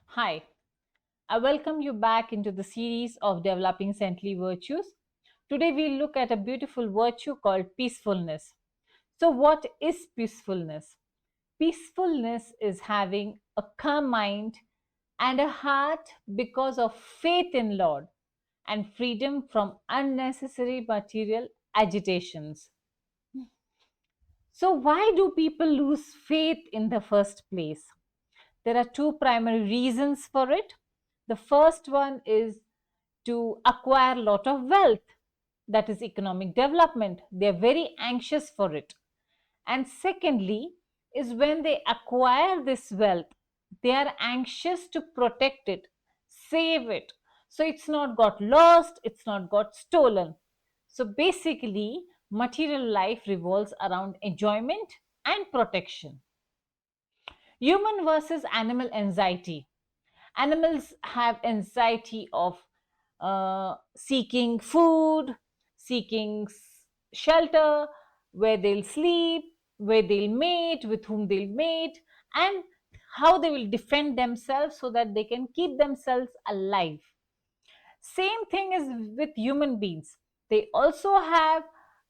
Hi, I welcome you back into the series of Developing Saintly Virtues. Today we look at a beautiful virtue called peacefulness. So, what is peacefulness? Peacefulness is having a calm mind and a heart because of faith in Lord and freedom from unnecessary material agitations. So, why do people lose faith in the first place? There are two primary reasons for it. The first one is to acquire a lot of wealth, that is economic development. They are very anxious for it. And secondly, is when they acquire this wealth, they are anxious to protect it, save it. So it's not got lost, it's not got stolen. So basically, material life revolves around enjoyment and protection. Human versus animal anxiety. Animals have anxiety of seeking food, seeking shelter, where they'll sleep, where they'll mate, with whom they'll mate, and how they will defend themselves so that they can keep themselves alive. Same thing is with human beings. They also have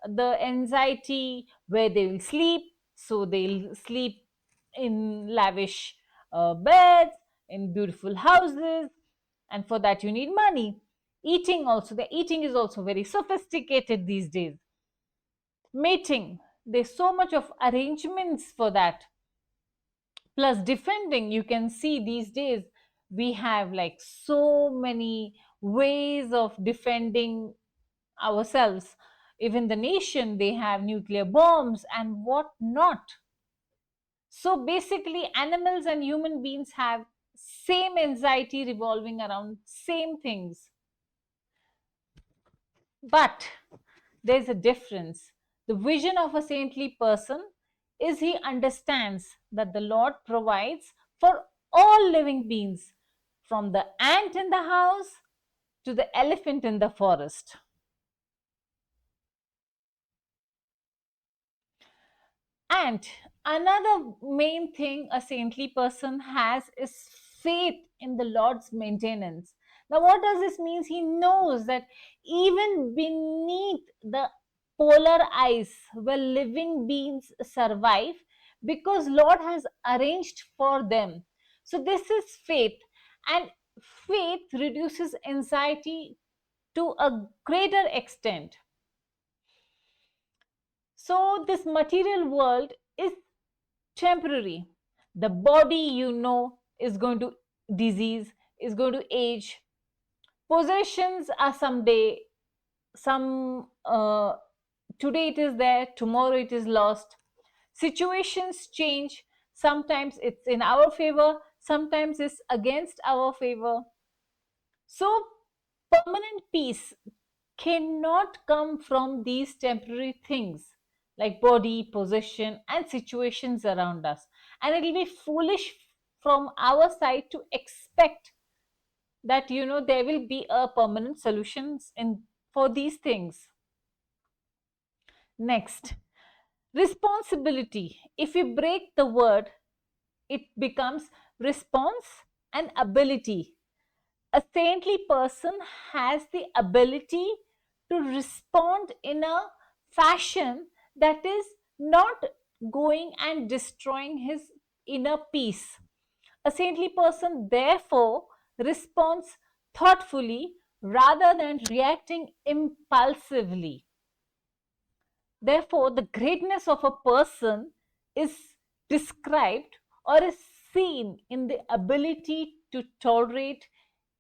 the anxiety where they will sleep, so they'll sleep in lavish beds, in beautiful houses, and for that you need money. Eating also, the eating is also very sophisticated these days. Mating, there's so much of arrangements for that. Plus defending, you can see these days we have like so many ways of defending ourselves. Even the nation, they have nuclear bombs and what not. So basically animals and human beings have same anxiety revolving around same things. But there's a difference. The vision of a saintly person is he understands that the Lord provides for all living beings, from the ant in the house to the elephant in the forest. And another main thing a saintly person has is faith in the Lord's maintenance. Now, what does this mean? He knows that even beneath the polar ice where living beings survive, because Lord has arranged for them. So this is faith, and faith reduces anxiety to a greater extent. So this material world is temporary. The body, is going to disease, is going to age. Possessions are someday, some today it is there, tomorrow it is lost. Situations change. Sometimes it's in our favor, sometimes it's against our favor. So permanent peace cannot come from these temporary things like body, possession, and situations around us. And it will be foolish from our side to expect that there will be a permanent solutions in for these things. Next, responsibility. If we break the word, it becomes response and ability. A saintly person has the ability to respond in a fashion that is not going and destroying his inner peace. A saintly person, therefore, responds thoughtfully rather than reacting impulsively. Therefore, the greatness of a person is described or is seen in the ability to tolerate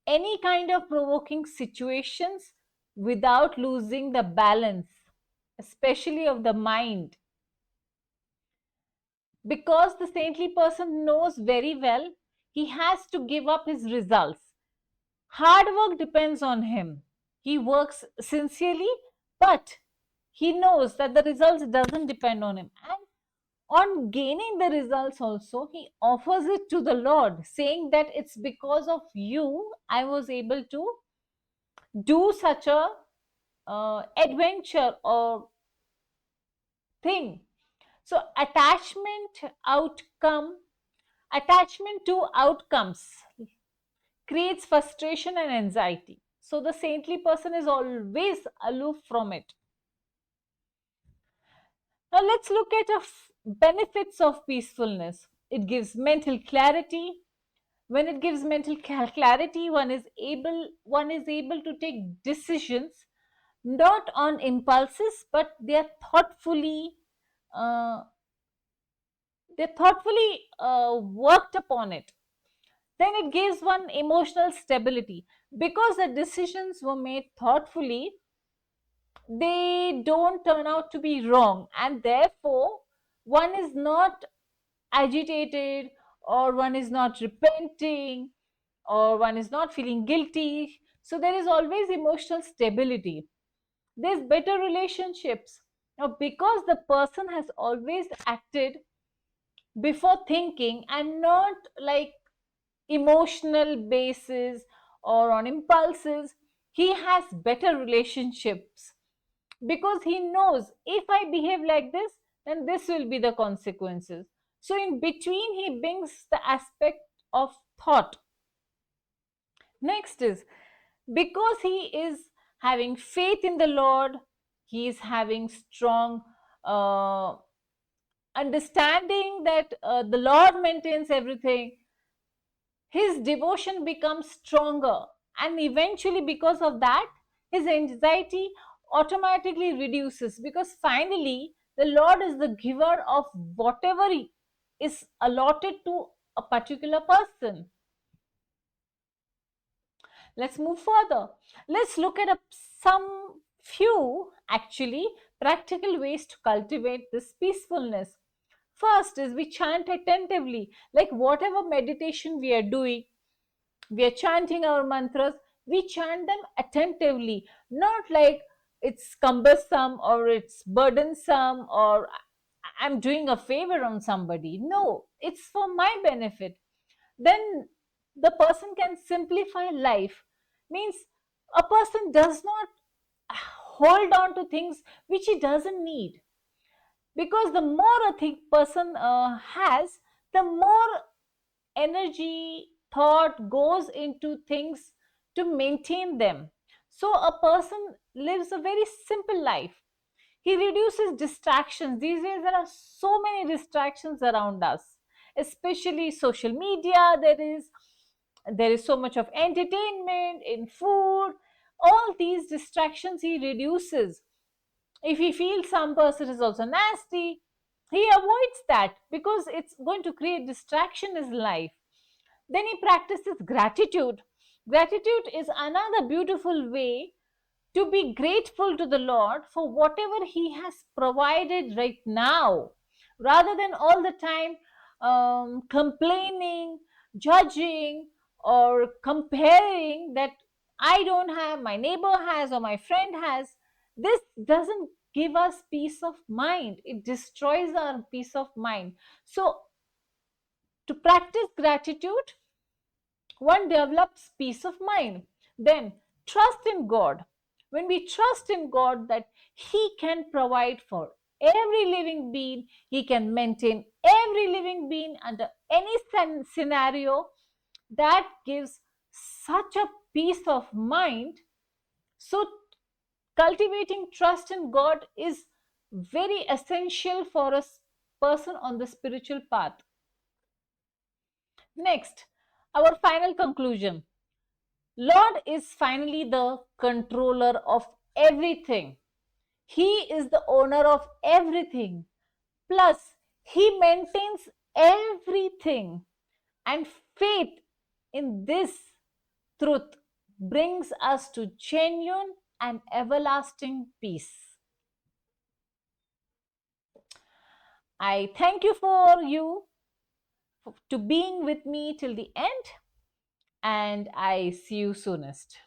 any kind of provoking situations without losing the balance, especially of the mind. Because the saintly person knows very well he has to give up his results. Hard work depends on him. He works sincerely, but he knows that the results doesn't depend on him. And on gaining the results also, he offers it to the Lord, saying that it's because of you I was able to do such a adventure or thing. So attachment to outcomes, creates frustration and anxiety. So the saintly person is always aloof from it. Now let's look at benefits of peacefulness. It gives mental clarity. When it gives mental clarity, one is able to take decisions not on impulses, but uh, they're thoughtfully worked upon it. Then it gives one emotional stability because the decisions were made thoughtfully. They don't turn out to be wrong, and therefore one is not agitated, or one is not repenting, or one is not feeling guilty. So there is always emotional stability. There's better relationships now because the person has always acted before thinking and not like emotional basis or on impulses. He has better relationships because he knows, if I behave like this, then this will be the consequences. So in between he brings the aspect of thought. Next is, because he is having faith in the Lord, he is having strong uh, understanding that the Lord maintains everything. His devotion becomes stronger, and eventually because of that his anxiety automatically reduces, because finally the Lord is the giver of whatever is allotted to a particular person. Let's move further. Let's look at some few actually practical ways to cultivate this peacefulness. First is we chant attentively, like whatever meditation we are doing, we are chanting our mantras, we chant them attentively, not like it's cumbersome or it's burdensome or I'm doing a favor on somebody. No, it's for my benefit. Then the person can simplify life. Means a person does not hold on to things which he doesn't need, because the more a person has, the more energy, thought goes into things to maintain them. So a person lives a very simple life. He reduces distractions. These days there are so many distractions around us, especially social media. There is so much of entertainment in food. All these distractions he reduces. If he feels some person is also nasty, he avoids that because it's going to create distraction in his life. Then he practices gratitude. Gratitude is another beautiful way to be grateful to the Lord for whatever He has provided right now, rather than all the time complaining, judging, or comparing that I don't have, my neighbor has, or my friend has. This doesn't give us peace of mind, it destroys our peace of mind. So, to practice gratitude, one develops peace of mind. Then trust in God. When we trust in God that He can provide for every living being, He can maintain every living being under any scenario, that gives such a peace of mind. So cultivating trust in God is very essential for a person on the spiritual path. Next, our final conclusion. Lord is finally the controller of everything. He is the owner of everything. Plus, He maintains everything. And faith in this truth brings us to genuine and everlasting peace. I thank you for you to being with me till the end, and I see you soonest.